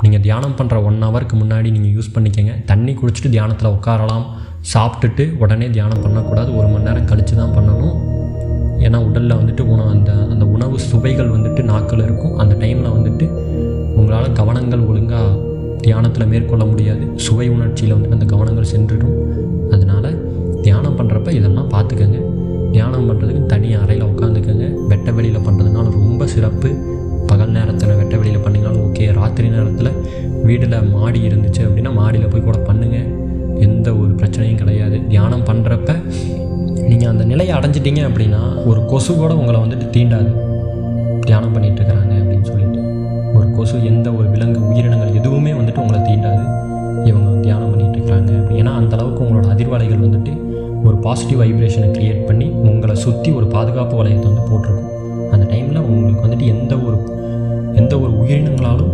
நீங்கள் தியானம் பண்ணுற 1 ஹவருக்கு முன்னாடி நீங்கள் யூஸ் பண்ணிக்கங்க. தண்ணி குடிச்சிட்டு தியானத்தில் உட்காரலாம். சாப்பிட்டுட்டு உடனே தியானம் பண்ணக்கூடாது, 1 மணி நேரம் கழித்து தான் பண்ணணும். ஏன்னா உடலில் வந்துட்டு அந்த உணவு சுவைகள் வந்துட்டு நாக்கில் இருக்கும். அந்த டைமில் வந்துட்டு உங்களால் கவனங்கள் ஒழுங்காக தியானத்தில் மேற்கொள்ள முடியாது. சுவை உணர்ச்சியில் வந்துட்டு அந்த கவனங்கள் சென்றுடும். அதனால் தியானம் பண்ணுறப்ப இதெல்லாம் பார்த்துக்கங்க. தியானம் பண்ணுறதுக்கு தனி அறையில் உட்காந்துக்கங்க. வெட்ட வெளியில் பண்ணுறதுனால ரொம்ப சிறப்பு. பகல் நேரத்தில் வெட்ட வெளியில் பண்ணிங்கனாலும் ஓகே. ராத்திரி நேரத்தில் வீட்டில் மாடி இருந்துச்சு அப்படின்னா மாடியில் போய் கூட பண்ணுங்கள். எந்த ஒரு பிரச்சனையும் கிடையாது. தியானம் பண்ணுறப்ப நீங்கள் அந்த நிலையை அடைஞ்சிட்டிங்க அப்படின்னா ஒரு கொசு கூட உங்களை வந்துட்டு தீண்டாது. தியானம் பண்ணிகிட்ருக்குறாங்க அப்படின்னு சொல்லிட்டு ஒரு கொசு, எந்த ஒரு விலங்கு உயிரினங்கள் எதுவுமே வந்துட்டு உங்களை தீண்டாது. இவங்க தியானம் பண்ணிகிட்ருக்குறாங்க ஏன்னா அந்தளவுக்கு உங்களோட அதிர்வலைகள் வந்துட்டு ஒரு பாசிட்டிவ் வைப்ரேஷனை க்ரியேட் பண்ணி உங்களை சுற்றி ஒரு பாதுகாப்பு வளையத்தை வந்து போட்டிருக்கும். அந்த டைமில் உங்களுக்கு வந்துட்டு எந்த ஒரு உயிரினங்களாலும்